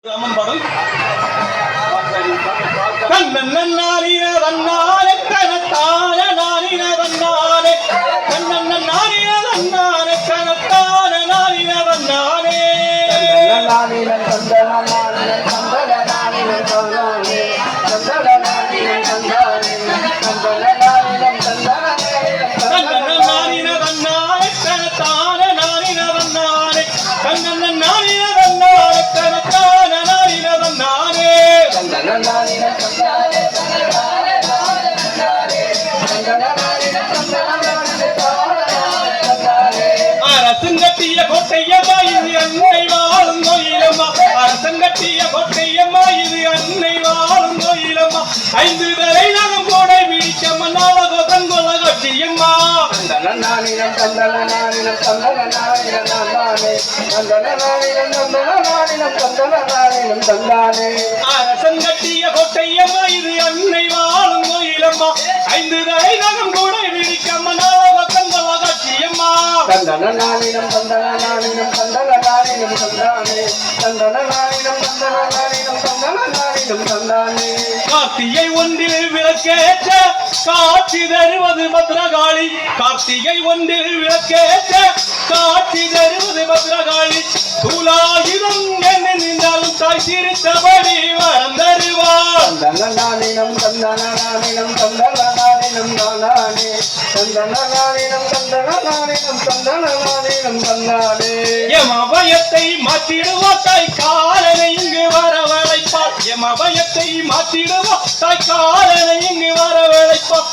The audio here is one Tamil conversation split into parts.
ராமன் பாடல் கண்ணன்னாரின வண்ணாலே கனத்தான நாரின வண்ணாலே கண்ணன்னாரின வண்ணாலே கனத்தான நாரின வண்ணாலே நாரின சந்தன நாரின சந்தன நாரின சந்தனே சந்தன நாரின சந்தனே சந்தன நாரின சந்தனே கண்ணன்னாரின வண்ணாலே கனத்தான நாரின வண்ணாலே கண்ணன்னாரின வண்ணாலே கனத்தான நாரின வண்ணாலே சந்தன நாரின சந்தனே சந்தன நாரின சந்தனே அரசங்கட்டிய கோட்டையம்மா இது அன்னை வாழும் கோயிலம்மா அரசங்கட்டிய கோட்டையம்மா இது அன்னை வாழும் கோயிலம்மா ஐந்து தலை நகம் கூட விழிக்கம்மா நாளகோ தங்கோல கட்சியம்மா சந்தன நாரினம் சந்தன நாரினம் சந்தன நாரினம் சந்தானே சந்தன நாரினம் சந்தன நாரினம் சந்தன நாரினம் சந்தானே அரசங்கட்டிய கோட்டையம்மா இது அன்னை வாழும் கோயிலம்மா ஐந்து தலை நகம் கூட விழிக்கம்மா நாளகோ தங்கோல கட்சியம்மா சந்தன நாரினம் சந்தன நாரினம் சந்தன நாரினம் சந்தானே சந்தன நாரினம் சந்தன நாரினம் சந்தன நாரினம் சந்தானே கார்த்திகை ஒன்றில் விளக்கேற்ற காட்சி தருவது பத்ரகாளி கார்த்திகை ஒன்றில் விளக்கேற்ற காட்சி தருவது பத்ரகாளி தூளாயுதம் என்ன நின்றாலும் தாய் சிரித்தபடி வரம் தருவார் சந்தன நாரினம் சந்தன நாரினம் சந்தன நாரினம் சந்தானே சந்தன நாரினம் சந்தன நாரினம் சந்தன நாரினம் சந்தானே எமபயத்தை மாற்றிடுவார் தாய் காலனை இங்கு வரவழைப்பார் எமபயத்தை மாற்றிடுவார் தாய் காலனை இங்கு வரவழைப்பார்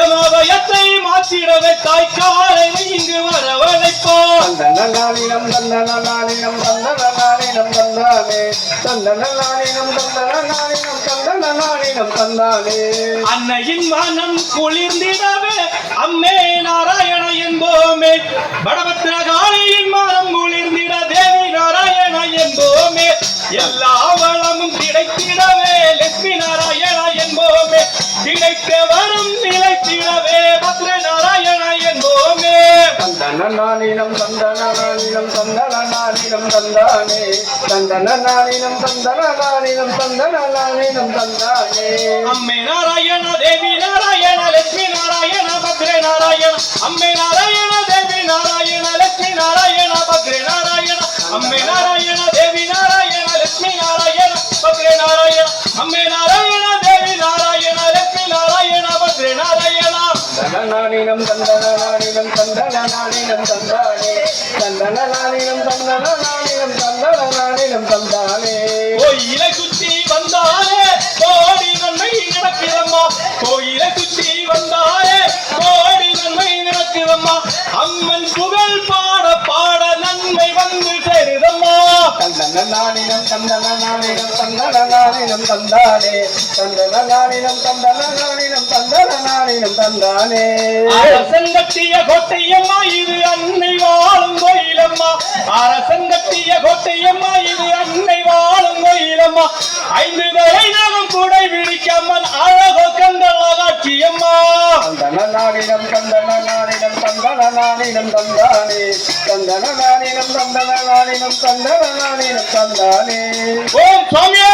எமபயத்தை மாற்றிடவே தாய் காலனை இங்கு வரவழைப்பார் சந்தன நாரினம் சந்தன நாரினம் சந்தன நாரினம் சந்தானே சந்தன நாரினம் சந்தன நாரினம் சந்தன நாரினம் சந்தானே அன்னையின் மனம் குளிர்ந்திடவே அம்மே நாராயண என்போமே படபத்திரகாளியின் மனம் குளிர்ந்திட தேவி நாராயண என்போமே எல்லா வளமும் கிடைத்திடவே லட்சுமி நாராயண என்போமே கிடைக்க வரும் நிலைத்திடவே பத்ர நாராயண என்போமே சந்தன நாரினம் சந்தன நாரினம் சந்தன நாரினம் சந்தானே சந்தன நாரினம் சந்தன நாரினம் சந்தன நாரினம் சந்தானே அம்மே நாராயண தேவி நாராயண லட்சுமி நாராயண பத்ர நாராயண அம்மே நாராயண தேவி நாராயண லட்சுமி நாராயண பத்ர நாராயண அம்மே நாராயண தேவி நாராயண லட்சுமி நாராயண பத்ர நாராயண அம்மே நாராயண தேவி நாராயண லட்சுமி நாராயண பத்ர நாராயண சந்தன நாரினம் சந்தன நாரினம் சந்தன நாரினம் சந்தானே சந்தன நாரினம் சந்தன நாரினம் சந்தன நாரினம் சந்தானே கோயிலை சுற்றி வந்தாலே கோடி நன்மை நடக்கிறம்மா கோயிலை சுற்றி வந்தாலே கோடி நன்மை நடக்கிறம்மா அம்மன் புகழ் பாட பாட நன்மை வந்து சேருதம்மா சந்தன நாரினம் சந்தன நாரினம் சந்தன நாரினம் சந்தானே சந்தன நாரினம் சந்தன நாரினம் சந்தன நாரினம் சந்தானே அரசங்கட்டிய கோட்டையம்மா இது அன்னை வாழும் கோயிலம்மா அரசங்கட்டிய கோட்டையம்மா இது அன்னை வாழும் கோயிலம்மா ஐந்து தலை நகம் கூட விழிக்காமல் அழகோ கந்தள காட்சியம்மா சந்தன நாரினம் சந்தன நாரினம் சந்தன நாரினம் சந்தானே சந்தன நாரினம் சந்தன நாரினம் சந்தன நாரினம் சந்தானே ஓம் சுவாமியே